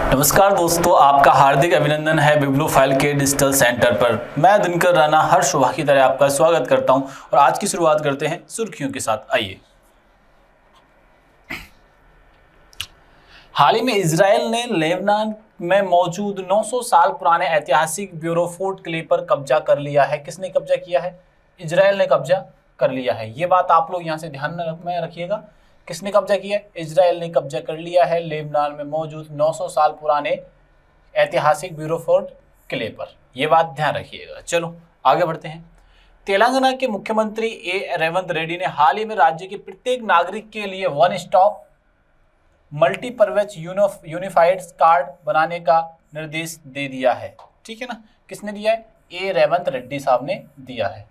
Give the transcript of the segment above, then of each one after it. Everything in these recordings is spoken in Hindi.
नमस्कार दोस्तों, आपका हार्दिक अभिनंदन है बिब्लोफाइल के डिजिटल सेंटर पर। मैं दिनकर राणा हर सुबह की तरह आपका स्वागत करता हूं और आज की शुरुआत करते हैं सुर्खियों के साथ। आइए। हाल ही में इजराइल ने लेबनान में मौजूद 900 साल पुराने ऐतिहासिक ब्यूरोफोर्ट किले पर कब्जा कर लिया है। किसने कब्जा किया है? इजराइल ने कब्जा कर लिया है। ये बात आप लोग यहाँ से ध्यान में रखिएगा। किसने कब्जा किया? इजराइल ने कब्जा कर लिया है लेबनान में मौजूद 900 साल पुराने ऐतिहासिक ब्यूरोफोर्ट किले पर। यह बात ध्यान रखिएगा। चलो आगे बढ़ते हैं। तेलंगाना के मुख्यमंत्री रेवंत रेड्डी ने हाल ही में राज्य के प्रत्येक नागरिक के लिए one stop multipurpose unified card बनाने का निर्देश दे दिया है। ठीक है ना? किसने दिया है? रेवंत रेड्डी साहब ने दिया है।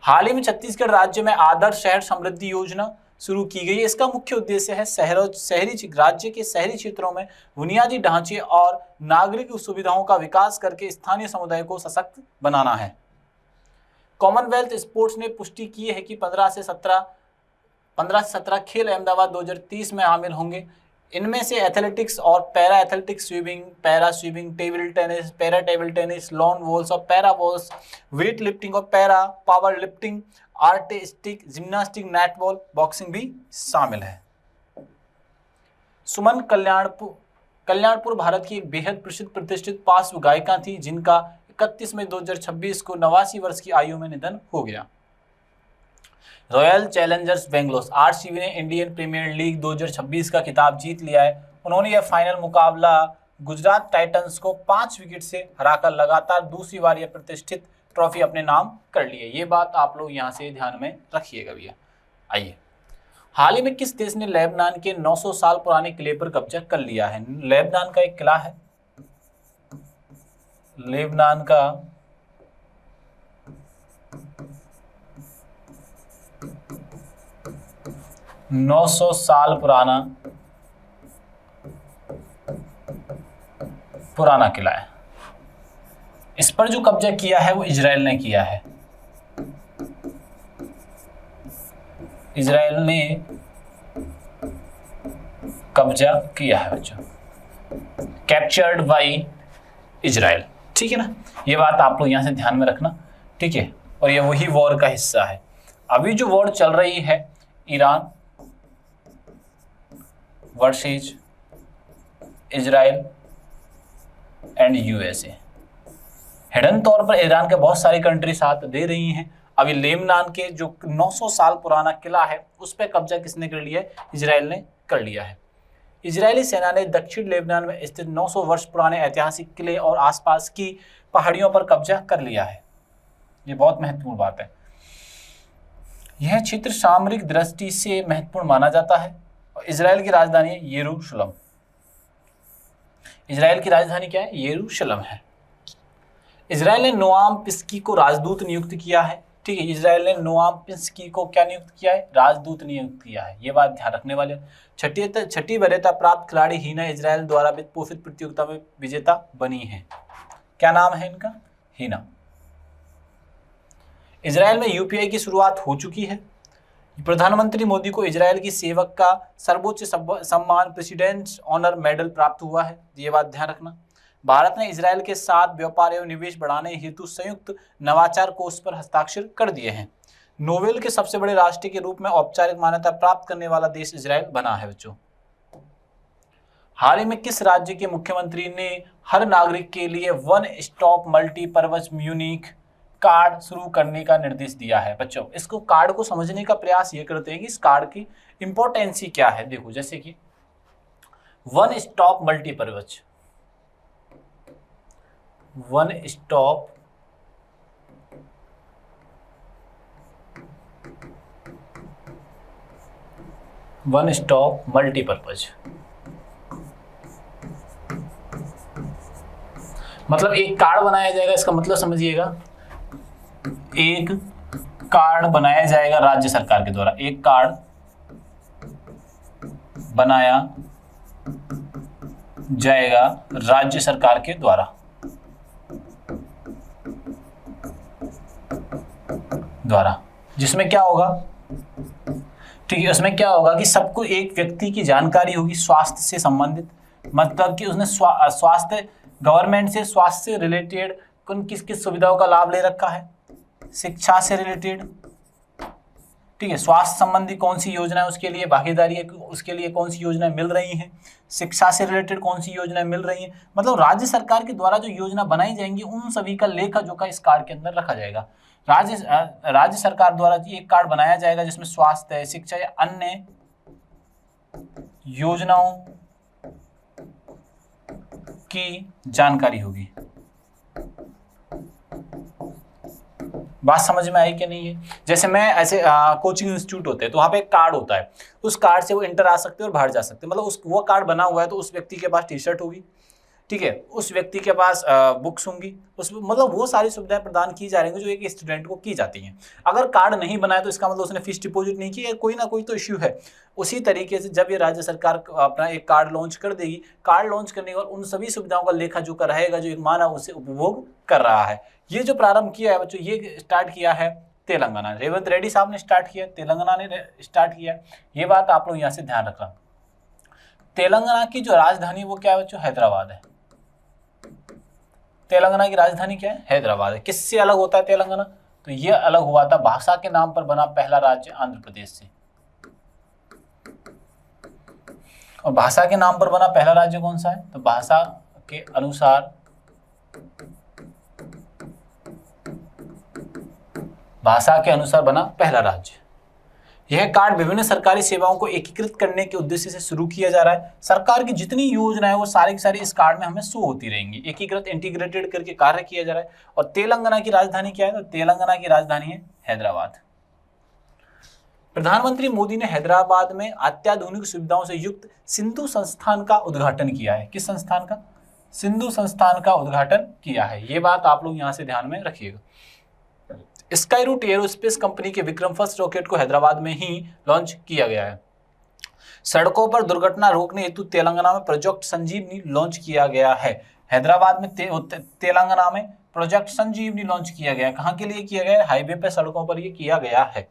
हाल ही में छत्तीसगढ़ राज्य में आदर्श शहर समृद्धि योजना शुरू की गई। इसका मुख्य उद्देश्य है राज्य के शहरी क्षेत्रों में बुनियादी ढांचे और नागरिक सुविधाओं का विकास करके स्थानीय समुदाय को सशक्त बनाना है। कॉमनवेल्थ स्पोर्ट्स ने पुष्टि की है कि 15 से 17 खेल अहमदाबाद 2030 में शामिल होंगे। इनमें से एथलेटिक्स और para athletics, swimming, para swimming, table tennis, para table tennis, lawn walls और पैरा वॉल्स, वेट लिफ्टिंग और para power lifting, artistic, gymnastic, netball, boxing भी शामिल है। सुमन कल्याणपुर भारत की एक बेहद प्रसिद्ध प्रतिष्ठित पार्श्व गायिका थी, जिनका 31 मई 2026 को 89 वर्ष की आयु में निधन हो गया। रॉयल चैलेंजर्स बेंगलोर आरसीबी ने इंडियन प्रीमियर लीग 2026 का खिताब जीत लिया है। उन्होंने यह फाइनल मुकाबला गुजरात टाइटंस को 5 विकेट से हराकर लगातार दूसरी बार यह प्रतिष्ठित ट्रॉफी अपने नाम कर ली है। ये बात आप लोग यहाँ से ध्यान में रखिएगा भैया। आइए, हाल ही में किस देश ने लेबनान के 900 साल पुराने किले पर कब्जा कर लिया है? लेबनान का एक किला है, लेबनान का 900 साल पुराना किला है। इस पर जो कब्जा किया है वो इजराइल ने किया है। इजराइल ने कब्जा किया है बच्चों, कैप्चर्ड बाय इजराइल। ठीक है ना? ये बात आप लोग यहां से ध्यान में रखना। ठीक है, और ये वही वॉर का हिस्सा है। अभी जो वॉर चल रही है Iran versus Israel and USA, hidden तौर पर ईरान के बहुत सारी कंट्री साथ दे रही हैं। अभी लेबनान के जो 900 साल पुराना किला है उस पर कब्जा किसने कर लिया है? इजराइल ने कर लिया है। इजरायली सेना ने दक्षिण लेबनान में स्थित 900 वर्ष पुराने ऐतिहासिक किले और आसपास की पहाड़ियों पर कब्जा कर लिया है। ये बहुत महत्वपूर्ण बात है। यह क्षेत्र सामरिक दृष्टि से महत्वपूर्ण माना जाता है। इजराइल की राजधानी है यरूशलेम। इजराइल की राजधानी क्या है? यरूशलेम है। इजराइल ने नोआम पिस्की को राजदूत नियुक्त किया है। ठीक है, इजराइल ने नोआम पिस्की को क्या नियुक्त किया है? राजदूत नियुक्त किया है। ये बात ध्यान रखने वाले। छठी वरीयता प्राप्त खिलाड़ी हिना इजराइल द्वारा वित्त पोषित प्रतियोगिता में विजेता बनी है। क्या नाम है इनका? हिना। इजराइल में यूपीआई की शुरुआत हो चुकी है। प्रधानमंत्री मोदी को इजराइल की सेवक का सर्वोच्च सम्मान प्रेसिडेंट्स ऑनर मेडल प्राप्त हुआ है। ये बात ध्यान रखना। भारत ने इजराइल के साथ व्यापार एवं निवेश बढ़ाने हेतु संयुक्त नवाचार कोष पर हस्ताक्षर कर दिए हैं। नोवेल के सबसे बड़े राष्ट्र के रूप में औपचारिक मान्यता प्राप्त करने वाला देश इजराइल बना है बच्चों। हाल ही में किस राज्य के मुख्यमंत्री ने हर नागरिक के लिए one stop multipurpose unique card शुरू करने का निर्देश दिया है? बच्चों, इसको कार्ड को समझने का प्रयास ये करते हैं कि इस कार्ड की इंपॉर्टेंसी क्या है। देखो, जैसे कि one stop multipurpose, one stop multipurpose मतलब एक कार्ड बनाया जाएगा। इसका मतलब समझिएगा, एक कार्ड बनाया जाएगा राज्य सरकार के द्वारा। एक कार्ड बनाया जाएगा राज्य सरकार के द्वारा जिसमें क्या होगा? ठीक है, उसमें क्या होगा कि सबको एक व्यक्ति की जानकारी होगी स्वास्थ्य से संबंधित, मतलब कि उसने स्वास्थ्य, गवर्नमेंट से स्वास्थ्य से रिलेटेड किस किस सुविधाओं का लाभ ले रखा है, शिक्षा से रिलेटेड, ठीक है, स्वास्थ्य संबंधी कौन सी योजना है उसके लिए भागीदारी है, उसके लिए कौन सी योजनाएं मिल रही हैं, शिक्षा से रिलेटेड कौन सी योजनाएं मिल रही हैं, मतलब राज्य सरकार के द्वारा जो योजना बनाई जाएंगी उन सभी का लेखा जोखा इस कार्ड के अंदर रखा जाएगा। राज्य सरकार द्वारा एक कार्ड बनाया जाएगा जिसमें स्वास्थ्य, शिक्षा या अन्य योजनाओं की जानकारी होगी। बात समझ में आई कि नहीं है? जैसे मैं ऐसे कोचिंग इंस्टीट्यूट होते हैं तो वहाँ पे एक कार्ड होता है, उस कार्ड से वो इंटर आ सकते हैं और बाहर जा सकते हैं, मतलब वो कार्ड बना हुआ है तो उस व्यक्ति के पास टी शर्ट होगी, ठीक है, उस व्यक्ति के पास बुक्स होंगी, उस मतलब वो सारी सुविधाएं प्रदान की जा रही हैं जो एक स्टूडेंट को की जाती हैं। अगर कार्ड नहीं बनाया तो इसका मतलब उसने फीस डिपॉजिट नहीं की, कोई ना कोई तो इश्यू है। उसी तरीके से जब ये राज्य सरकार अपना एक कार्ड लॉन्च कर देगी, कार्ड लॉन्च करने के बाद उन सभी सुविधाओं का लेखा जोखा रहेगा जो एक मानव उसे उपभोग कर रहा है। ये जो प्रारंभ किया है बच्चों, ये स्टार्ट किया है तेलंगाना, रेवंत रेड्डी साहब ने स्टार्ट किया, तेलंगाना ने स्टार्ट किया। ये बात आप लोग यहाँ से ध्यान रखना। तेलंगाना की जो राजधानी वो क्या है बच्चों? हैदराबाद है। तेलंगाना की राजधानी क्या है? हैदराबाद है। किससे अलग होता है तेलंगाना? तो ये अलग हुआ था भाषा के नाम पर बना पहला राज्य आंध्र प्रदेश से। और भाषा के नाम पर बना पहला राज्य कौन सा है? तो भाषा के अनुसार बना पहला राज्य। यह कार्ड विभिन्न सरकारी सेवाओं को एकीकृत करने के उद्देश्य से शुरू किया जा रहा है। सरकार की जितनी योजना है वो सारी की सारी इस कार्ड में हमें शो होती रहेंगी। एकीकृत, इंटीग्रेटेड करके कार्य किया जा रहा है। और तेलंगाना की राजधानी क्या है? तो तेलंगाना की राजधानी है हैदराबाद। प्रधानमंत्री मोदी ने हैदराबाद में अत्याधुनिक सुविधाओं से युक्त सिंधु संस्थान का उद्घाटन किया है। किस संस्थान का? सिंधु संस्थान का उद्घाटन किया है। ये बात आप लोग यहाँ से ध्यान में रखिएगा। स्काईरूट एरोस्पेस कंपनी के विक्रम फर्स्ट रॉकेट को हैदराबाद में ही लॉन्च किया गया है। सड़कों पर दुर्घटना रोकने हेतु तेलंगाना में प्रोजेक्ट संजीवनी लॉन्च किया गया है। हैदराबाद में तेलंगाना में प्रोजेक्ट संजीवनी लॉन्च किया गया है। कहाँ के लिए किया गया है? हाईवे पर, सड़कों पर ये किया गया है।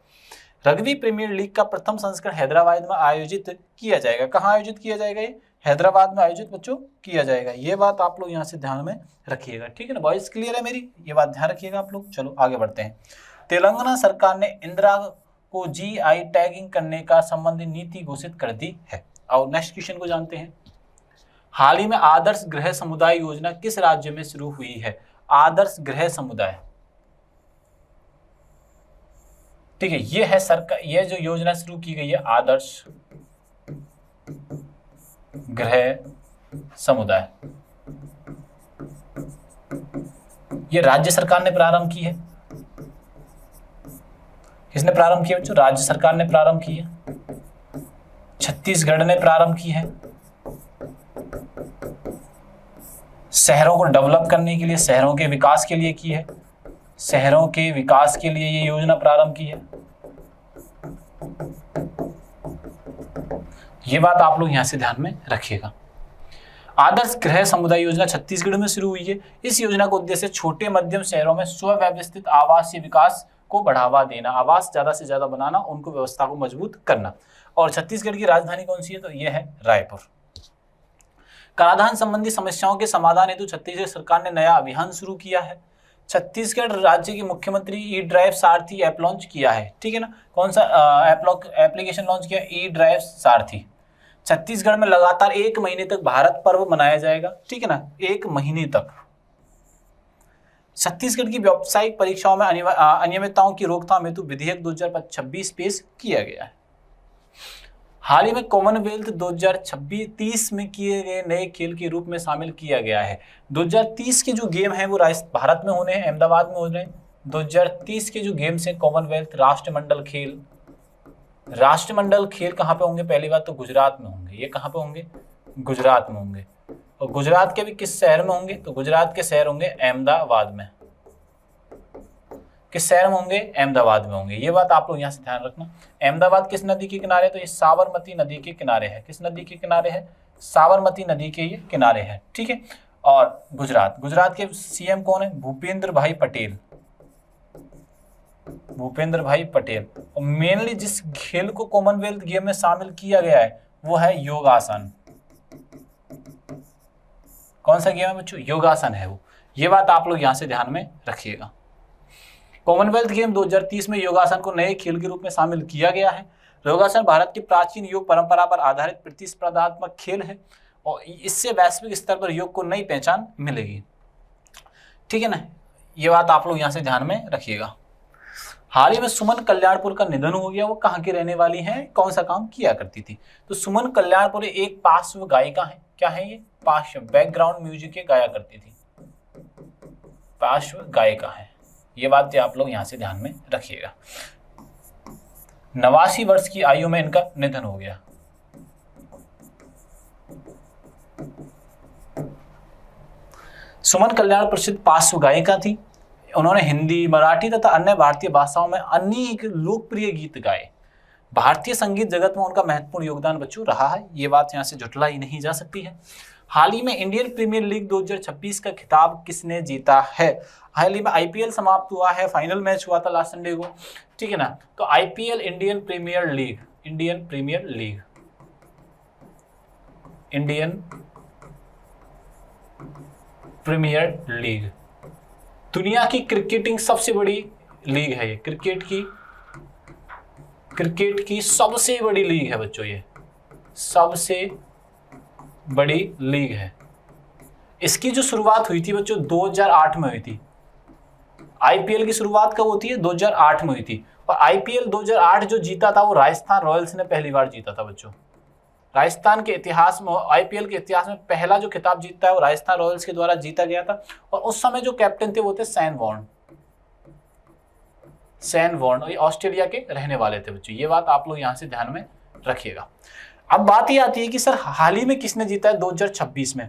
रग्बी प्रीमियर लीग का प्रथम संस्करण हैदराबाद में आयोजित किया जाएगा। कहाँ आयोजित किया जाएगा? ये हैदराबाद में आयोजित बच्चों किया जाएगा। ये बात आप लोग यहाँ से ध्यान में रखिएगा, ठीक है ना? वॉइस क्लियर है मेरी? ये बात ध्यान रखिएगा आप लोग। चलो आगे बढ़ते हैं। तेलंगाना सरकार ने इंदिरा को जीआई टैगिंग करने का संबंधी नीति घोषित कर दी है। और नेक्स्ट क्वेश्चन को जानते हैं। हाल ही में आदर्श गृह समुदाय योजना किस राज्य में शुरू हुई है? आदर्श गृह समुदाय, ठीक है, ये है सरकार, ये जो योजना शुरू की गई है आदर्श गृह समुदाय, ये राज्य सरकार ने प्रारंभ की है। किसने प्रारंभ किया बच्चों? राज्य सरकार ने प्रारंभ की है। छत्तीसगढ़ ने प्रारंभ की है। शहरों को डेवलप करने के लिए, शहरों के विकास के लिए की है। शहरों के विकास के लिए ये योजना प्रारंभ की है। ये बात आप लोग यहां से ध्यान में रखिएगा। आदर्श गृह समुदाय योजना छत्तीसगढ़ में शुरू हुई है। इस योजना का उद्देश्य छोटे मध्यम शहरों में सुव्यवस्थित आवासीय विकास को बढ़ावा देना, आवास ज्यादा से ज्यादा बनाना, उनको व्यवस्था को मजबूत करना। और छत्तीसगढ़ की राजधानी कौन सी है? तो यह है रायपुर। कराधान संबंधी समस्याओं के समाधान हेतु छत्तीसगढ़ सरकार ने नया अभियान शुरू किया है। छत्तीसगढ़ राज्य के मुख्यमंत्री ई ड्राइव सारथी ऐप लॉन्च किया है, ठीक है ना? कौन सा एप्लीकेशन लॉन्च किया? ई ड्राइव सारथी। छत्तीसगढ़ में लगातार 1 महीने तक भारत पर्व मनाया जाएगा, ठीक है ना? 1 महीने तक। छत्तीसगढ़ की व्यावसायिक परीक्षाओं में अनियमितताओं की रोकथाम हेतु विधेयक 2026 पेश किया गया है। हाल ही में कॉमनवेल्थ 2030 में किए गए नए खेल के रूप में शामिल किया गया है। 2030 के जो गेम हैं वो भारत में होने हैं, अहमदाबाद में हो रहे हैं। 2030 के जो गेम्स हैं कॉमनवेल्थ राष्ट्रमंडल खेल कहाँ पे होंगे? पहली बात तो गुजरात में होंगे। ये कहाँ पे होंगे? गुजरात में होंगे। और गुजरात के भी किस शहर में होंगे? तो गुजरात के शहर होंगे अहमदाबाद में। किस शहर में होंगे? अहमदाबाद में होंगे। ये बात आप लोग यहाँ से ध्यान रखना। अहमदाबाद किस नदी के किनारे? तो ये साबरमती नदी के किनारे है। किस नदी के किनारे है? साबरमती नदी के ये किनारे है, ठीक है। और गुजरात के सीएम कौन है? भूपेंद्र भाई पटेल। और मेनली जिस खेल को कॉमनवेल्थ गेम में शामिल किया गया है वो है योगासन। कौन सा गेम है बच्चों? योगासन है वो। ये बात आप लोग यहाँ से ध्यान में रखिएगा। कॉमनवेल्थ गेम 2030 में योगासन को नए खेल के रूप में शामिल किया गया है। योगासन भारत की प्राचीन योग परंपरा पर आधारित प्रतिस्पर्धात्मक खेल है और इससे वैश्विक स्तर पर योग को नई पहचान मिलेगी। ठीक है ना, ये बात आप लोग यहाँ से ध्यान में रखिएगा। हाल ही में सुमन कल्याणपुर का निधन हो गया। वो कहाँ की रहने वाली हैं, कौन सा काम किया करती थी? तो सुमन कल्याणपुर एक पार्श्व गायिका है। क्या है ये? पार्श्व, बैकग्राउंड म्यूजिक के गाया करती थी, पार्श्व गायिका है। ये बात आप लोग यहाँ से ध्यान में रखिएगा। 89 वर्ष की आयु में इनका निधन हो गया। सुमन कल्याण प्रसिद्ध पार्श्व गायिका थी। उन्होंने हिंदी, मराठी तथा अन्य भारतीय भाषाओं में अनेक लोकप्रिय गीत गाए। भारतीय संगीत जगत में उनका महत्वपूर्ण योगदान बच्चों रहा है। ये बात यहाँ से झुठलाई नहीं जा सकती है। हाल ही में इंडियन प्रीमियर लीग 2026 का खिताब किसने जीता है? हाल ही में आईपीएल समाप्त हुआ है, फाइनल मैच हुआ था लास्ट संडे को। ठीक है ना, तो IPL Indian Premier League, Indian Premier League, Indian Premier League दुनिया की क्रिकेटिंग सबसे बड़ी लीग है। ये क्रिकेट की सबसे बड़ी लीग है बच्चों। ये सबसे बड़ी लीग है। इसकी जो शुरुआत हुई थी बच्चों 2008 में हुई थी। आईपीएल की शुरुआत कब होती है? 2008 में हुई थी। और आईपीएल 2008 जो जीता था वो राजस्थान रॉयल्स ने पहली बार जीता था बच्चों। राजस्थान के इतिहास में, आईपीएल के इतिहास में पहला जो खिताब जीता है वो राजस्थान रॉयल्स के द्वारा जीता गया था। और उस समय जो कैप्टन थे वो थे सैन वॉर्न, और ये ऑस्ट्रेलिया के रहने वाले थे बच्चों। ये बात आप लोग यहाँ से ध्यान में रखिएगा। अब बात ये आती है कि सर हाल ही में किसने जीता है 2026 में?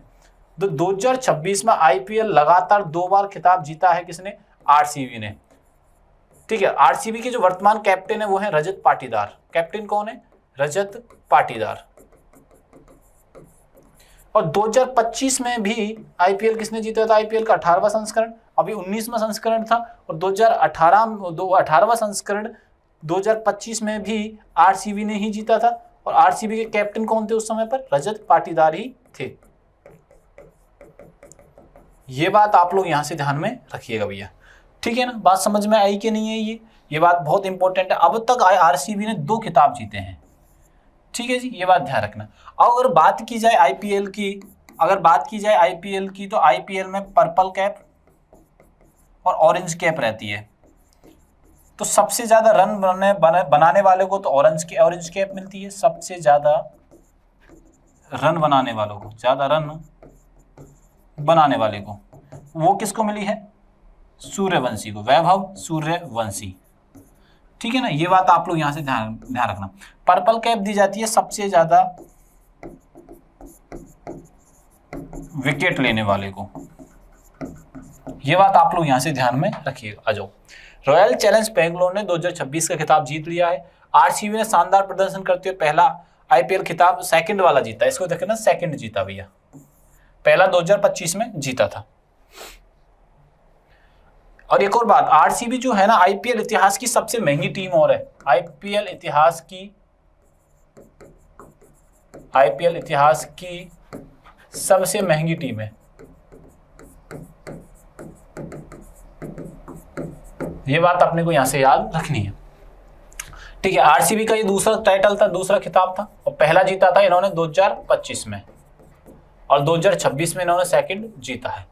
तो 2026 में आईपीएल लगातार 2 बार खिताब जीता है। किसने? आरसीबी ने। ठीक है, आरसीबी के जो वर्तमान कैप्टन है वो है रजत पाटीदार। कैप्टन कौन है? रजत पाटीदार। और 2025 में भी आईपीएल किसने जीता था? आईपीएल का 18वां संस्करण, अभी 19वां संस्करण था। और 2018वां संस्करण 2025 में भी आरसीबी ने ही जीता था। और आरसीबी के कैप्टन कौन थे उस समय पर? रजत पाटीदार ही थे। ये बात आप लोग यहां से ध्यान में रखिएगा भैया। ठीक है ना, बात समझ में आई कि नहीं है? ये बात बहुत इंपॉर्टेंट है। अब तक आरसीबी ने 2 खिताब जीते हैं। ठीक है जी, ये बात ध्यान रखना। अगर बात की जाए आईपीएल की, तो आईपीएल में पर्पल कैप और ऑरेंज कैप रहती है। तो सबसे ज्यादा रन बनाने वाले को तो ऑरेंज कैप मिलती है। सबसे ज्यादा रन बनाने वालों को, ज्यादा रन बनाने वाले को वो किसको मिली है? सूर्यवंशी को, वैभव सूर्यवंशी। ठीक है ना, ये बात आप लोग यहां से ध्यान रखना। पर्पल कैप दी जाती है सबसे ज्यादा विकेट लेने वाले को। ये बात आप लोग यहां से ध्यान में रखिएगा। आ जाओ। रॉयल चैलेंज बेंगलोर ने 2026 का खिताब जीत लिया है। आरसीबी ने शानदार प्रदर्शन करते हुए पहला आईपीएल खिताब सेकंड वाला जीता। इसको देखना, सेकंड जीता भैया। पहला 2025 में जीता था। और एक और बात, आरसीबी जो है ना आईपीएल इतिहास की सबसे महंगी टीम और है। आईपीएल इतिहास की सबसे महंगी टीम है। ये बात अपने को यहां से याद रखनी है। ठीक है, आरसीबी का ये दूसरा टाइटल था, दूसरा खिताब था। और पहला जीता था इन्होंने 2025 में, और 2026 में इन्होंने सेकंड जीता है।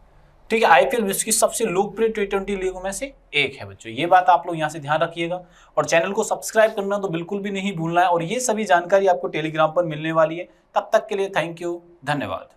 ठीक है, आईपीएल विश्व की सबसे लोकप्रिय T20 लीगों में से एक है बच्चों। ये बात आप लोग यहाँ से ध्यान रखिएगा। और चैनल को सब्सक्राइब करना तो बिल्कुल भी नहीं भूलना है। और ये सभी जानकारी आपको टेलीग्राम पर मिलने वाली है। तब तक के लिए थैंक यू, धन्यवाद।